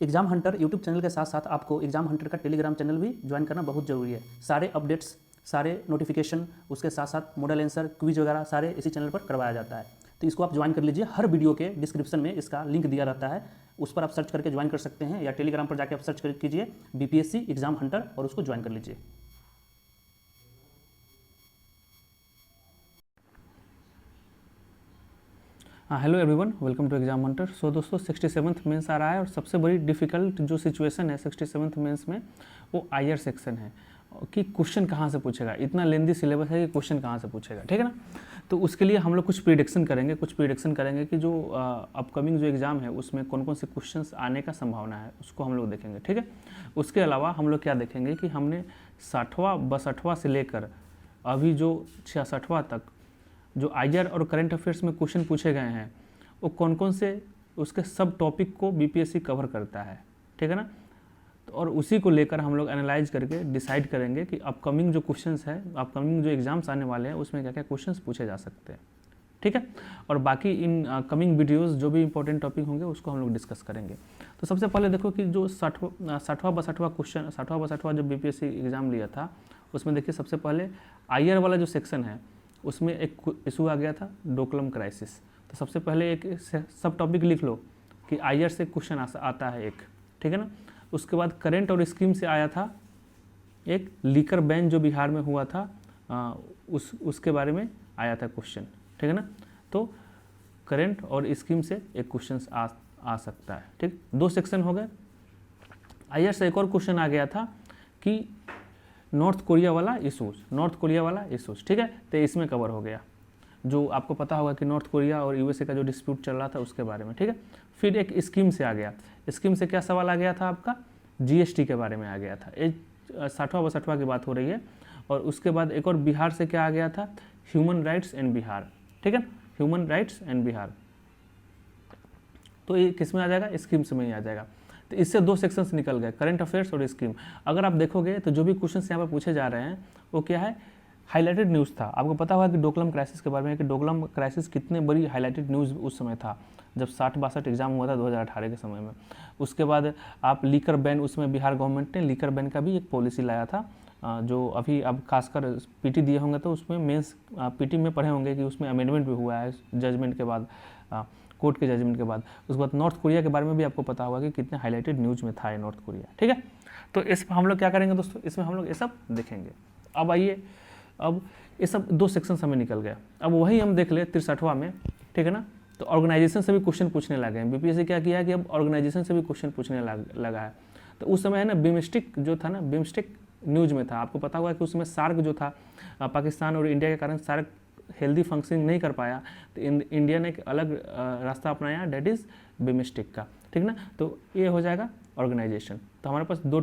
Exam Hunter YouTube channel के साथ साथ आपको एग्जाम हंटर का टेलीग्राम चैनल भी ज्वाइन करना बहुत ज़रूरी है। सारे अपडेट्स, सारे नोटिफिकेशन, उसके साथ साथ मॉडल आंसर, क्विज वगैरह सारे इसी चैनल पर करवाया जाता है। तो इसको आप ज्वाइन कर लीजिए। हर वीडियो के डिस्क्रिप्शन में इसका लिंक दिया रहता है, उस पर आप सर्च करके ज्वाइन कर सकते हैं, या टेलीग्राम पर जाकर आप सर्च कीजिए BPSC एग्जाम हंटर और उसको ज्वाइन कर लीजिए। हाँ, hello everyone, welcome to exam hunter. So दोस्तों 67th मेंस आ रहा है और सबसे बड़ी डिफ़िकल्ट जो सिचुएशन है 67th मेंस में वो आईआर सेक्शन है कि क्वेश्चन कहाँ से पूछेगा। इतना लेंदी सिलेबस है कि क्वेश्चन कहाँ से पूछेगा, ठीक है ना। तो उसके लिए हम लोग कुछ प्रिडिक्शन करेंगे कि जो अपकमिंग जो एग्ज़ाम है उसमें कौन कौन से क्वेश्चन आने का संभावना है, उसको हम लोग देखेंगे, ठीक है। उसके अलावा हम लोग क्या देखेंगे कि हमने 60वां 62वां से लेकर अभी जो 66वां तक जो आईआर और करंट अफेयर्स में क्वेश्चन पूछे गए हैं वो कौन कौन से उसके सब टॉपिक को बीपीएससी कवर करता है, ठीक है ना। तो और उसी को लेकर हम लोग एनालाइज करके डिसाइड करेंगे कि अपकमिंग जो क्वेश्चंस है, अपकमिंग जो एग्जाम्स आने वाले हैं उसमें क्या क्या क्वेश्चंस पूछे जा सकते हैं, ठीक है। और बाकी इन कमिंग वीडियोज़ जो भी इंपॉर्टेंट टॉपिक होंगे उसको हम लोग डिस्कस करेंगे। तो सबसे पहले देखो कि जो 60वां जो बीपीएससी एग्ज़ाम लिया था उसमें देखिए सबसे पहले आईआर वाला जो सेक्शन है उसमें एक इशू आ गया था डोकलम क्राइसिस। तो सबसे पहले एक सब टॉपिक लिख लो कि आईआर से क्वेश्चन आता है एक, ठीक है ना। उसके बाद करंट और स्कीम से आया था एक लीकर बैन जो बिहार में हुआ था, उसके बारे में आया था क्वेश्चन, ठीक है ना। तो करंट और स्कीम से एक क्वेश्चन आ सकता है, ठीक। 2 सेक्शन हो गए। आईआर से एक और क्वेश्चन आ गया था कि नॉर्थ कोरिया वाला इशूज़, ठीक है। तो इसमें कवर हो गया, जो आपको पता होगा कि नॉर्थ कोरिया और यूएसए का जो डिस्प्यूट चल रहा था उसके बारे में, ठीक है। फिर एक स्कीम से आ गया। स्कीम से क्या सवाल आ गया था आपका, जीएसटी के बारे में आ गया था। 60वां की बात हो रही है। और उसके बाद एक और बिहार से क्या आ गया था, ह्यूमन राइट्स एंड बिहार, ठीक है, ह्यूमन राइट्स एंड बिहार। तो ये किस में आ जाएगा, स्कीम्स में ही आ जाएगा। तो इससे 2 सेक्शंस निकल गए, करंट अफेयर्स और स्कीम। अगर आप देखोगे तो जो भी क्वेश्चंस यहाँ पर पूछे जा रहे हैं वो क्या है, हाईलाइटेड न्यूज़ था। आपको पता होगा कि डोकलम क्राइसिस के बारे में, कि डोकलम क्राइसिस कितने बड़ी हाईलाइटेड न्यूज़ उस समय था जब 60-62 एग्जाम हुआ था 2018 के समय में। उसके बाद आप लीकर बैन, उसमें बिहार गवर्नमेंट ने लीकर बैन का भी एक पॉलिसी लाया था, जो अभी अब खासकर पीटी दिए होंगे तो उसमें मेंस पीटी में पढ़े होंगे कि उसमें अमेंडमेंट भी हुआ है जजमेंट के बाद, कोर्ट के जजमेंट के बाद। उसके बाद नॉर्थ कोरिया के बारे में भी आपको पता होगा कि कितने हाईलाइटेड न्यूज़ में था ये नॉर्थ कोरिया, ठीक है। तो इस हम लोग क्या करेंगे दोस्तों, इसमें हम लोग ये सब देखेंगे। अब आइए, अब ये सब 2 सेक्शन हमें निकल गया। अब वही हम देख ले 63वां में, ठीक है ना। तो ऑर्गेनाइजेशन से भी क्वेश्चन पूछने लगे हैं। बीपीएससी क्या किया है कि अब ऑर्गेनाइजेशन से भी क्वेश्चन पूछने लगा है। तो उस समय है ना बिम्स्टेक जो था ना, बिम्स्टेक न्यूज़ में था। आपको पता होगा कि उसमें सार्क जो था, पाकिस्तान और इंडिया के कारण सार्क हेल्दी फंक्शनिंग नहीं कर पाया, तो इंडिया ने एक अलग रास्ता अपनाया, डेट इज़ बिम्स्टेक का, ठीक ना। तो ये हो जाएगा ऑर्गेनाइजेशन। तो हमारे पास 3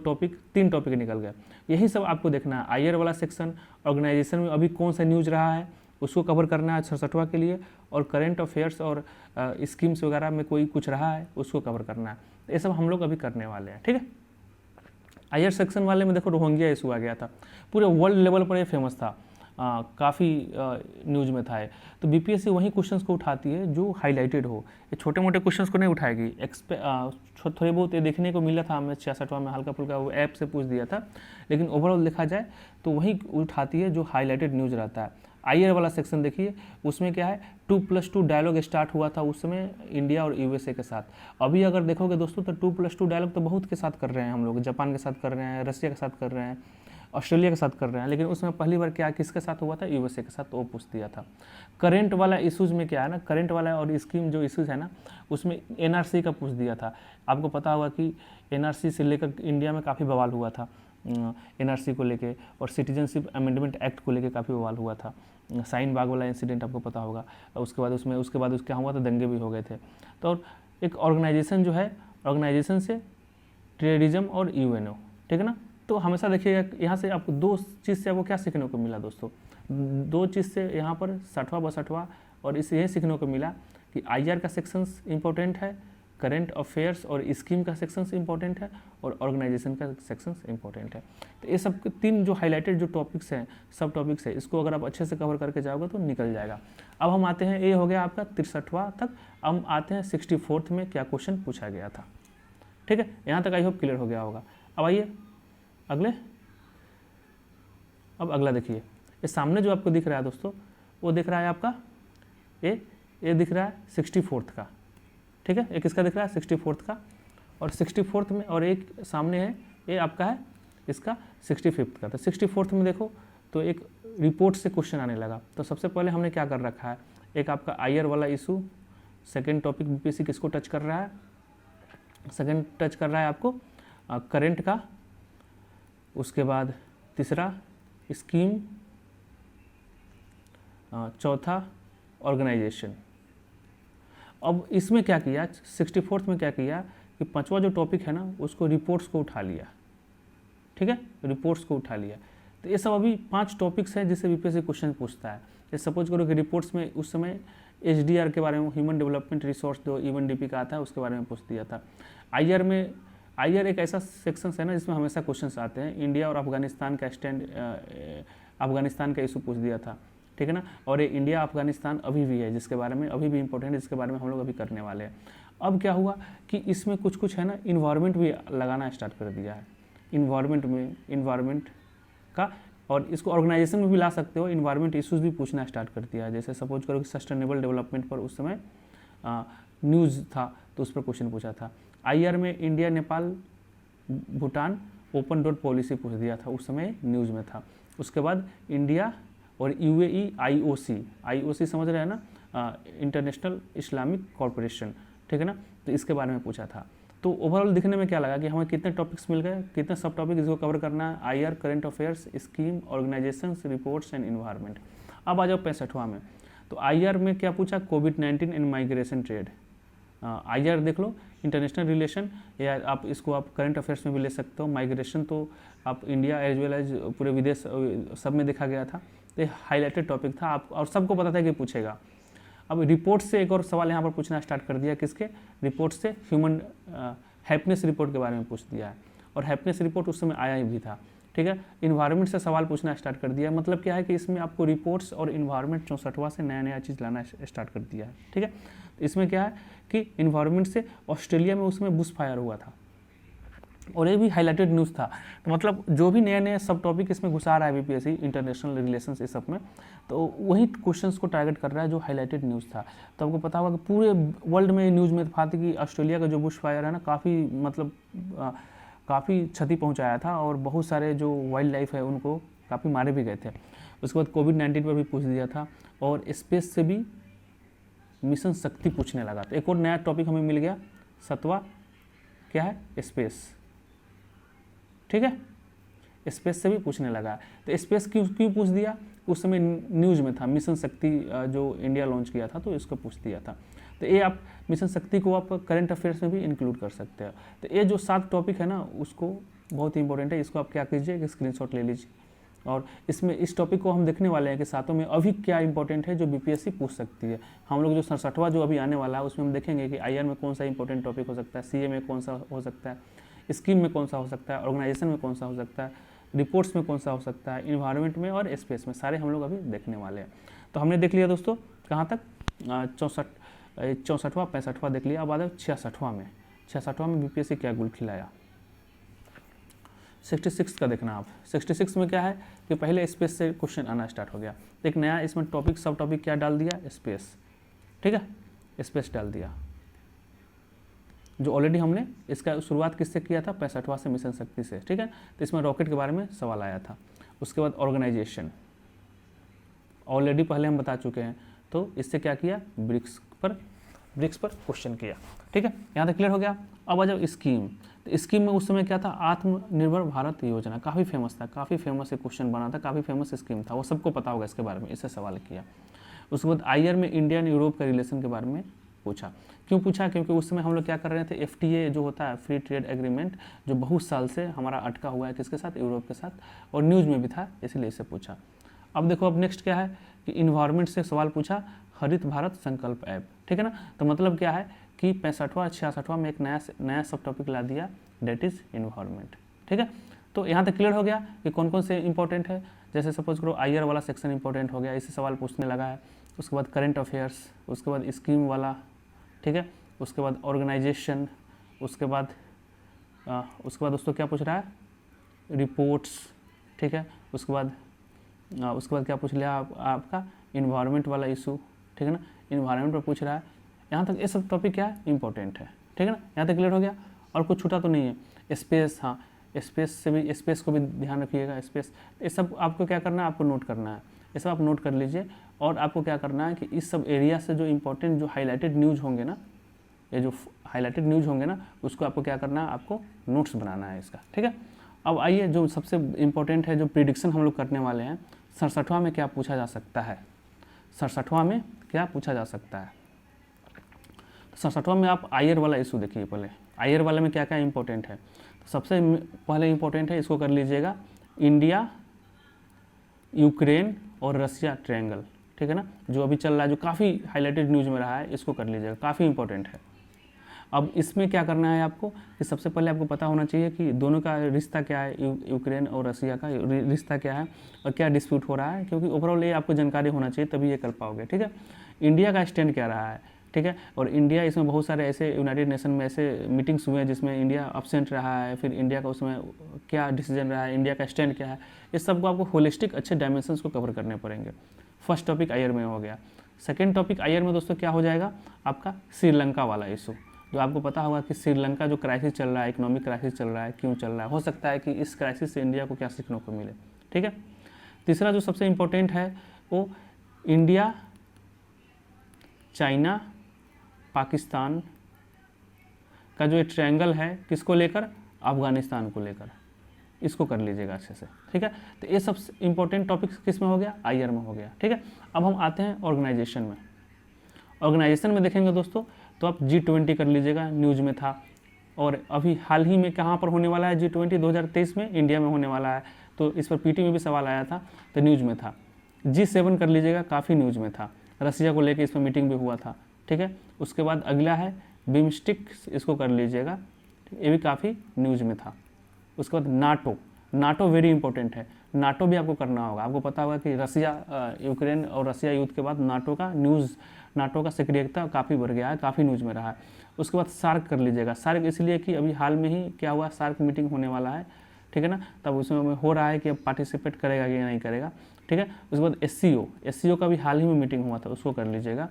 टॉपिक निकल गए। यही सब आपको देखना है। आईआर वाला सेक्शन, ऑर्गेनाइजेशन में अभी कौन सा न्यूज़ रहा है उसको कवर करना है 66वां के लिए, और करंट अफेयर्स और स्कीम्स वगैरह में कोई कुछ रहा है उसको कवर करना है। तो ये सब हम लोग अभी करने वाले हैं, ठीक है। आईआर सेक्शन वाले में देखो रोहिंग्या इशू आ गया था, पूरे वर्ल्ड लेवल पर ये फेमस था, काफ़ी न्यूज़ में था। तो बीपीएससी वही क्वेश्चंस को उठाती है जो हाईलाइटेड हो, ये छोटे मोटे क्वेश्चंस को नहीं उठाएगी। थोड़े बहुत ये देखने को मिला था हमें 66वां में, हल्का फुल्का वो ऐप से पूछ दिया था, लेकिन ओवरऑल देखा जाए तो वही उठाती है जो हाईलाइटेड न्यूज़ रहता है। आईआर वाला सेक्शन देखिए, उसमें क्या है 2+2 डायलॉग स्टार्ट हुआ था उस समय इंडिया और यूएसए के साथ। अभी अगर देखोगे दोस्तों तो 2+2 डायलॉग तो बहुत के साथ कर रहे हैं हम लोग, जापान के साथ कर रहे हैं, रशिया के साथ कर रहे हैं, ऑस्ट्रेलिया के साथ कर रहे हैं, लेकिन उसमें पहली बार क्या किसके साथ हुआ था, यूएसए के साथ, वो पूछ दिया था। करंट वाला इशूज़ में क्या है ना, करंट वाला और स्कीम जो इशूज़ है ना उसमें एनआरसी का पूछ दिया था। आपको पता होगा कि एनआरसी से लेकर इंडिया में काफ़ी बवाल हुआ था, एनआरसी को लेके, और सिटीजनशिप अमेंडमेंट एक्ट को लेके काफ़ी बवाल हुआ था। शाहीन बाग वाला इंसिडेंट आपको पता होगा। उसके बाद क्या हुआ था, दंगे भी हो गए थे। तो एक ऑर्गेनाइजेशन जो है, ऑर्गेनाइजेशन से टेररिज्म और यूएनओ, ठीक है ना। तो हमेशा देखिएगा यहाँ से आपको 2 चीज़ से आपको क्या सीखने को मिला दोस्तों, 2 चीज़ से यहाँ पर 60वां 62वां और इससे यही सीखने को मिला कि आईआर का सेक्शंस इंपॉर्टेंट है, करंट अफेयर्स और स्कीम का सेक्शंस इंपॉर्टेंट है, और ऑर्गेनाइजेशन का सेक्शंस इंपॉर्टेंट है। तो ये सब 3 जो हाईलाइटेड जो टॉपिक्स हैं, सब टॉपिक्स है, इसको अगर आप अच्छे से कवर करके जाओगे तो निकल जाएगा। अब हम आते हैं, ये हो गया आपका 63वां तक। हम आते हैं 64th में क्या क्वेश्चन पूछा गया था। ठीक है, यहाँ तक आई होप क्लियर हो गया होगा। अब आइए अगले, अब अगला देखिए, ये सामने जो आपको दिख रहा है दोस्तों, वो दिख रहा है आपका ये दिख रहा है 64th का, ठीक है, एक किसका दिख रहा है 64th का, और 64th में, और एक सामने है ये आपका है इसका 65th का। तो 64th में देखो तो एक रिपोर्ट से क्वेश्चन आने लगा। तो सबसे पहले हमने क्या कर रखा है, एक आपका आईआर वाला इशू, सेकेंड टॉपिक बीपीएससी किसको टच कर रहा है, सेकेंड टच कर रहा है आपको करंट का, उसके बाद तीसरा स्कीम, चौथा ऑर्गेनाइजेशन। अब इसमें क्या किया 64th में क्या किया कि पांचवा जो टॉपिक है ना उसको रिपोर्ट्स को उठा लिया, ठीक है, रिपोर्ट्स को उठा लिया। तो ये सब अभी 5 टॉपिक्स हैं जिससे बीपीएससी क्वेश्चन पूछता है। जैसे सपोज करो कि रिपोर्ट्स में उस समय एचडीआर के बारे में, ह्यूमन डेवलपमेंट रिसोर्स जो यूएनडीपी का आता है उसके बारे में पूछ दिया था। आईआर में, आईआर एक ऐसा सेक्शन है ना जिसमें हमेशा क्वेश्चन आते हैं, इंडिया और अफगानिस्तान का स्टैंड, अफगानिस्तान का इशू पूछ दिया था, ठीक है ना, और ये इंडिया अफगानिस्तान अभी भी है जिसके बारे में अभी भी इंपॉर्टेंट है, जिसके बारे में हम लोग अभी करने वाले हैं। अब क्या हुआ कि इसमें कुछ कुछ है ना इन्वायरमेंट भी लगाना स्टार्ट कर दिया है, इन्वायरमेंट का, और इसको ऑर्गेनाइजेशन में भी ला सकते हो, इन्वायरमेंट इश्यूज भी पूछना स्टार्ट कर दिया है। जैसे सपोज करो कि सस्टेनेबल डेवलपमेंट पर उस समय न्यूज़ था तो उस पर क्वेश्चन पूछा था। आईआर में India Nepal Bhutan open door policy पूछ दिया था, उस समय न्यूज़ में था। उसके बाद इंडिया और यूएई आईओसी समझ रहे हैं ना, इंटरनेशनल इस्लामिक कॉरपोरेशन, ठीक है ना, तो इसके बारे में पूछा था। तो ओवरऑल दिखने में क्या लगा कि हमें कितने टॉपिक्स मिल गए, कितने सब टॉपिक इसको कवर करना है, IR, current affairs, scheme, organisations, reports and environment. अब आ जाओ 65वां में। तो आईआर में क्या पूछा, कोविड-19 एंड माइग्रेशन ट्रेड। आईआर देख लो इंटरनेशनल रिलेशन, या आप इसको आप करंट अफेयर्स में भी ले सकते हो। माइग्रेशन तो आप इंडिया एज वेल एज पूरे विदेश सब में देखा गया था, तो ये हाईलाइटेड टॉपिक था आप, और सबको पता था कि पूछेगा। अब रिपोर्ट से एक और सवाल यहाँ पर पूछना स्टार्ट कर दिया, किसके रिपोर्ट से, ह्यूमन हैप्पीनेस रिपोर्ट के बारे में पूछ दिया है, और हैप्पीनेस रिपोर्ट उस समय आया ही भी था, ठीक है। इन्वायरमेंट से सवाल पूछना स्टार्ट कर दिया, मतलब क्या है कि इसमें आपको रिपोर्ट्स और इन्वायरमेंट 64वां से नया नया चीज़ लाना स्टार्ट कर दिया है, ठीक है। तो इसमें क्या है कि इन्वायरमेंट से ऑस्ट्रेलिया में उसमें बुश फायर हुआ था, और ये भी हाईलाइटेड न्यूज़ था। तो मतलब जो भी नए नए सब टॉपिक इसमें घुसा रहा है बीपीएससी, इंटरनेशनल रिलेशंस इस सब में, तो वही क्वेश्चंस को टारगेट कर रहा है जो हाईलाइटेड न्यूज़ था। तो आपको पता होगा कि पूरे वर्ल्ड में न्यूज़ में था कि ऑस्ट्रेलिया का जो बुश फायर है ना, काफ़ी मतलब काफ़ी क्षति पहुंचाया था, और बहुत सारे जो वाइल्ड लाइफ है उनको काफ़ी मारे भी गए थे। उसके बाद कोविड-19 पर भी पूछ दिया था, और स्पेस से भी मिशन शक्ति पूछने लगा। तो एक और नया टॉपिक हमें मिल गया, 7वां क्या है, स्पेस, ठीक है, स्पेस से भी पूछने लगा। तो स्पेस क्यों पूछ दिया, उस समय न्यूज़ में था, मिशन शक्ति जो इंडिया लॉन्च किया था तो इसको पूछ दिया था। तो ये आप मिशन शक्ति को आप करंट अफेयर्स में भी इंक्लूड कर सकते हो। तो ये जो 7 टॉपिक है ना उसको बहुत ही इंपॉर्टेंट है, इसको आप क्या कीजिए कि स्क्रीनशॉट ले लीजिए, और इसमें इस टॉपिक को हम देखने वाले हैं कि सातों में अभी क्या इंपॉर्टेंट है जो बीपीएससी पूछ सकती है। हम लोग जो 67वां जो अभी आने वाला है उसमें हम देखेंगे कि आईआर में कौन सा इंपॉर्टेंट टॉपिक हो सकता है, सीए में कौन सा हो सकता है, स्कीम में कौन सा हो सकता है, ऑर्गेनाइजेशन में कौन सा हो सकता है, रिपोर्ट्स में कौन सा हो सकता है, इन्वायरमेंट में और स्पेस में, सारे हम लोग अभी देखने वाले हैं। तो हमने देख लिया दोस्तों कहाँ तक, 64वां 65वां देख लिया। अब आ जाओ 66वां में। 66वां में बीपीएससी क्या गुल खिलाया, 66 का देखना आप। 66 में क्या है कि पहले स्पेस से क्वेश्चन आना स्टार्ट हो गया। एक नया इसमें टॉपिक, सब टॉपिक क्या डाल दिया, स्पेस, ठीक है, स्पेस डाल दिया, जो ऑलरेडी हमने इसका शुरुआत किससे किया था, 65वां से, मिशन शक्ति से, ठीक है। तो इसमें रॉकेट के बारे में सवाल आया था। उसके बाद ऑर्गेनाइजेशन ऑलरेडी पहले हम बता चुके हैं, तो इससे क्या किया, ब्रिक्स पर क्वेश्चन किया, ठीक है। यहाँ तक क्लियर हो गया। अब आ जाओ स्कीम। तो स्कीम में उस समय क्या था, आत्मनिर्भर भारत योजना, काफ़ी फेमस था, काफ़ी फेमस एक क्वेश्चन बना था, काफ़ी फेमस स्कीम था, वो सबको पता होगा इसके बारे में, इससे सवाल किया। उसके बाद आईआर में इंडिया एंड यूरोप का रिलेशन के बारे में पूछा। क्यों पूछा, क्योंकि उस समय हम लोग क्या कर रहे थे, एफटीए जो होता है, फ्री ट्रेड एग्रीमेंट, जो बहुत साल से हमारा अटका हुआ है किसके साथ, यूरोप के साथ, और न्यूज़ में भी था, इसलिए इससे पूछा। अब देखो, अब नेक्स्ट क्या है कि इन्वायरमेंट से सवाल पूछा, हरित भारत संकल्प ऐप, ठीक है ना। तो मतलब क्या है कि 65वां 66वां में एक नया सब टॉपिक ला दिया, डेट इज़ इन्वायरमेंट, ठीक है। तो यहाँ तक क्लियर हो गया कि कौन कौन से इंपॉर्टेंट है। जैसे सपोज करो आईआर वाला सेक्शन इंपॉर्टेंट हो गया, इससे सवाल पूछने लगा है। उसके बाद करंट अफेयर्स, उसके बाद स्कीम वाला, ठीक है, उसके बाद ऑर्गेनाइजेशन, उसके बाद उसके बाद दोस्तों क्या पूछ रहा है, रिपोर्ट्स, ठीक है। उसके बाद क्या पूछ लिया आपका इन्वायरमेंट वाला इशू, ठीक है ना, इन्वायरमेंट पर पूछ रहा है। यहाँ तक ये सब टॉपिक क्या है, इंपॉर्टेंट है, ठीक है ना, यहाँ तक क्लियर हो गया। और कुछ छूटा तो नहीं है। स्पेस, हाँ स्पेस को भी ध्यान रखिएगा। स्पेस, ये सब आपको क्या करना है, आपको नोट करना है, ये सब आप नोट कर लीजिए। और आपको क्या करना है कि इस सब एरिया से जो इंपॉर्टेंट जो हाईलाइटेड न्यूज़ होंगे ना, ये जो हाईलाइटेड न्यूज़ होंगे ना, उसको आपको क्या करना है, आपको नोट्स बनाना है इसका, ठीक है। अब आइए जो सबसे इम्पोर्टेंट है, जो प्रिडिक्शन हम लोग करने वाले हैं, 67वां में क्या पूछा जा सकता है, 67वां में क्या पूछा जा सकता है। 67वां में आप आयर वाला इशू देखिए। पहले आयर वाले में क्या क्या इंपॉर्टेंट है, तो सबसे पहले इंपॉर्टेंट है, इसको कर लीजिएगा, इंडिया, यूक्रेन और रसिया ट्रायंगल, ठीक है ना, जो अभी चल रहा है, जो काफ़ी हाईलाइटेड न्यूज़ में रहा है, इसको कर लीजिएगा, काफ़ी इंपॉर्टेंट है। अब इसमें क्या करना है आपको कि सबसे पहले आपको पता होना चाहिए कि दोनों का रिश्ता क्या है, यूक्रेन और रसिया का रिश्ता क्या है और क्या डिस्प्यूट हो रहा है, क्योंकि ओवरऑल ये आपको जानकारी होना चाहिए, तभी ये कर पाओगे, ठीक है। इंडिया का स्टैंड क्या रहा है, ठीक है, और इंडिया, इसमें बहुत सारे ऐसे यूनाइटेड नेशन में ऐसे मीटिंग्स हुए हैं जिसमें इंडिया अब्सेंट रहा है, फिर इंडिया का उसमें क्या डिसीजन रहा है, इंडिया का स्टैंड क्या है, इस सबको आपको होलिस्टिक अच्छे डायमेंशंस को कवर करने पड़ेंगे। फर्स्ट टॉपिक आयर में हो गया। सेकेंड टॉपिक आयर में दोस्तों क्या हो जाएगा, आपका श्रीलंका वाला इशू, जो आपको पता होगा कि श्रीलंका जो क्राइसिस चल रहा है, इकोनॉमिक क्राइसिस चल रहा है, क्यों चल रहा है, हो सकता है कि इस क्राइसिस से इंडिया को क्या सीखने को मिले, ठीक है। तीसरा जो सबसे इम्पोर्टेंट है वो इंडिया, चाइना, पाकिस्तान का जो ट्रायंगल है, किसको लेकर, अफगानिस्तान को लेकर, इसको कर लीजिएगा अच्छे से, ठीक है। तो ये सब इंपॉर्टेंट टॉपिक्स किस में हो गया, आईआर में हो गया, ठीक है। अब हम आते हैं ऑर्गेनाइजेशन में। ऑर्गेनाइजेशन में देखेंगे दोस्तों, तो आप G20 कर लीजिएगा, न्यूज़ में था, और अभी हाल ही में कहाँ पर होने वाला है G20, 2023 में इंडिया में होने वाला है, तो इस पर पीटी में भी सवाल आया था, तो न्यूज़ में था। G7 कर लीजिएगा, काफ़ी न्यूज़ में था, रसिया को लेकर इस पर मीटिंग भी हुआ था, ठीक है। उसके बाद अगला है बिमस्टिक, इसको कर लीजिएगा, ये भी काफ़ी न्यूज़ में था। उसके बाद नाटो वेरी इंपॉर्टेंट है, नाटो भी आपको करना होगा। आपको पता होगा कि रसिया, यूक्रेन और रसिया युद्ध के बाद नाटो का सक्रियता काफ़ी बढ़ गया है, काफ़ी न्यूज़ में रहा है। उसके बाद सार्क कर लीजिएगा, सार्क इसलिए कि अभी हाल में ही क्या हुआ, सार्क मीटिंग होने वाला है, ठीक है ना, तब उसमें हो रहा है कि अब पार्टिसिपेट करेगा कि नहीं करेगा, ठीक है। उसके बाद SCO का भी हाल ही में मीटिंग हुआ था, उसको कर लीजिएगा।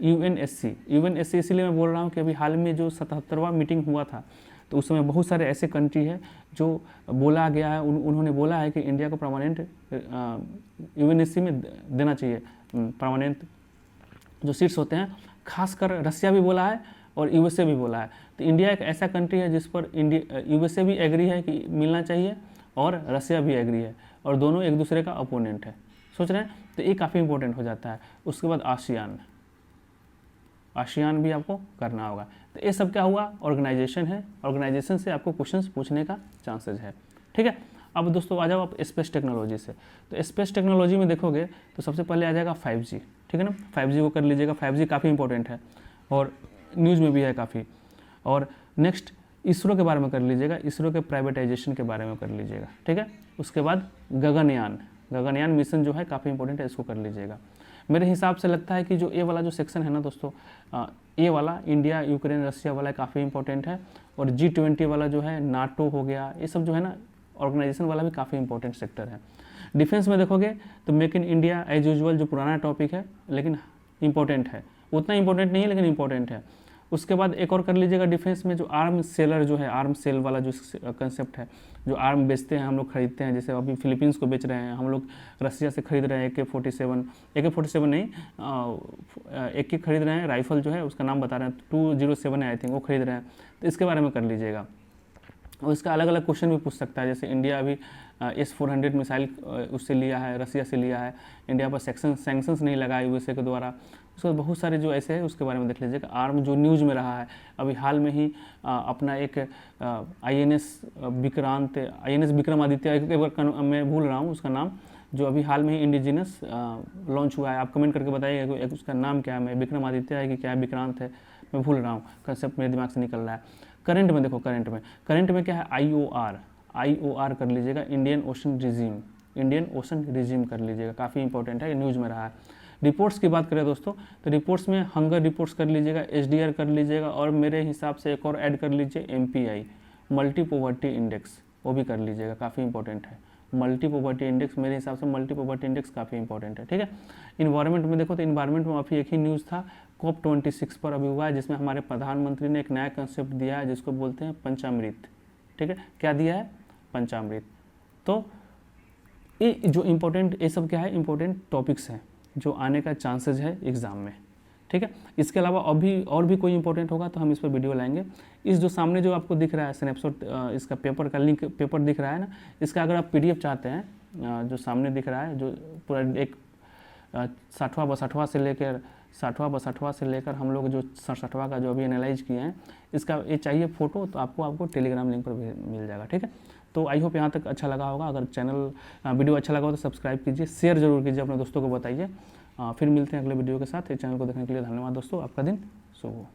UNSC इसलिए मैं बोल रहा हूँ कि अभी हाल में जो 77वां मीटिंग हुआ था, तो उसमें बहुत सारे ऐसे कंट्री है जो बोला गया है, उन्होंने बोला है कि इंडिया को परमानेंट UNSC में देना चाहिए, परमानेंट जो सीट्स होते हैं। खासकर रसिया भी बोला है और USA भी बोला है। तो इंडिया एक ऐसा कंट्री है जिस पर USA भी एग्री है कि मिलना चाहिए और रसिया भी एग्री है, और दोनों एक दूसरे का अपोनेंट है, सोच रहे हैं, तो ये काफ़ी इंपॉर्टेंट हो जाता है। उसके बाद आसियान भी आपको करना होगा। तो ये सब क्या हुआ, ऑर्गेनाइजेशन है, ऑर्गेनाइजेशन से आपको क्वेश्चंस पूछने का चांसेस है, ठीक है। अब दोस्तों आ जाओ आप स्पेस टेक्नोलॉजी से। तो स्पेस टेक्नोलॉजी में देखोगे तो सबसे पहले आ जाएगा 5G, ठीक है ना, 5G को कर लीजिएगा, 5G काफ़ी इंपॉर्टेंट है और न्यूज़ में भी है काफ़ी। और नेक्स्ट इसरो के बारे में कर लीजिएगा, इसरो के प्राइवेटाइजेशन के बारे में कर लीजिएगा, ठीक है। उसके बाद गगनयान मिशन जो है काफ़ी इंपॉर्टेंट है, इसको कर लीजिएगा। मेरे हिसाब से लगता है कि जो ए वाला जो सेक्शन है ना दोस्तों, ए वाला इंडिया, यूक्रेन, रसिया वाला काफ़ी इंपॉर्टेंट है, और G20 वाला जो है, नाटो हो गया, ये सब जो है ना ऑर्गेनाइजेशन वाला भी काफ़ी इंपॉर्टेंट सेक्टर है। डिफेंस में देखोगे तो make in India as usual जो पुराना टॉपिक है, लेकिन इंपॉर्टेंट है, उतना इंपॉर्टेंट नहीं है लेकिन इंपॉर्टेंट है। उसके बाद एक और कर लीजिएगा डिफेंस में, जो आर्म सेलर जो है, आर्म सेल वाला जो कंसेप्ट है, जो आर्म बेचते हैं, हम लोग खरीदते हैं, जैसे अभी फिलीपींस को बेच रहे हैं, हम लोग रसिया से खरीद रहे हैं AK-47 नहीं, AK खरीद रहे हैं, राइफल जो है उसका नाम बता रहे हैं, 207 है आई थिंक, वो खरीद रहे हैं, तो इसके बारे में कर लीजिएगा। और इसका अलग अलग क्वेश्चन भी पूछ सकता है, जैसे इंडिया अभी S-400 मिसाइल उससे लिया है, रसिया से लिया है, इंडिया पर सैंक्शंस नहीं लगा USA के द्वारा। उसके बाद बहुत सारे जो ऐसे है उसके बारे में देख लीजिएगा। आर्म जो न्यूज़ में रहा है, अभी हाल में ही अपना एक INS विक्रमादित्य, एक बार मैं भूल रहा हूँ उसका नाम, जो अभी हाल में ही इंडिजिनस लॉन्च हुआ है। आप कमेंट करके बताइएगा उसका नाम क्या है, विक्रमादित्य है कि क्या है, विक्रांत है, मैं भूल रहा हूँ, कंसेप्ट मेरे दिमाग से निकल रहा है। करंट में देखो, करंट में क्या है, IOR कर लीजिएगा, इंडियन ओशन रिजीम कर लीजिएगा, काफ़ी इंपॉर्टेंट है, न्यूज़ में रहा है। रिपोर्ट्स की बात करें दोस्तों, तो रिपोर्ट्स में हंगर रिपोर्ट्स कर लीजिएगा, SDR कर लीजिएगा, और मेरे हिसाब से एक और ऐड कर लीजिए मल्टी पॉवर्टी इंडेक्स, वो भी कर लीजिएगा, काफ़ी इंपॉर्टेंट है। मल्टी पॉवर्टी इंडेक्स, मेरे हिसाब से मल्टी पॉवर्टी इंडेक्स काफ़ी इंपॉर्टेंट है, ठीक है। इन्वायरमेंट में देखो तो इन्वायरमेंट में अभी एक ही न्यूज़ था, COP26 पर अभी हुआ है, जिसमें हमारे प्रधानमंत्री ने एक नया कंसेप्ट दिया है जिसको बोलते हैं पंचामृत, ठीक है। क्या दिया है? पंचामृत। तो ये जो इम्पोर्टेंट, ये सब क्या है, इम्पोर्टेंट टॉपिक्स हैं जो आने का चांसेस है एग्ज़ाम में, ठीक है। इसके अलावा अभी और भी कोई इंपॉर्टेंट होगा तो हम इस पर वीडियो लाएंगे। इस जो सामने जो आपको दिख रहा है स्नैपशॉट, इसका पेपर का लिंक, पेपर दिख रहा है ना, इसका अगर आप PDF चाहते हैं, जो सामने दिख रहा है, जो पूरा एक 60वां 62वां से लेकर 60वां 62वां से लेकर हम लोग जो 67वां का जो अभी एनालाइज किए हैं, इसका ये चाहिए फ़ोटो तो आपको टेलीग्राम लिंक पर मिल जाएगा, ठीक है। तो आई होप यहाँ तक अच्छा लगा होगा। अगर वीडियो अच्छा लगा हो तो सब्सक्राइब कीजिए, शेयर जरूर कीजिए, अपने दोस्तों को बताइए। फिर मिलते हैं अगले वीडियो के साथ। इस चैनल को देखने के लिए धन्यवाद दोस्तों, आपका दिन शुभ हो।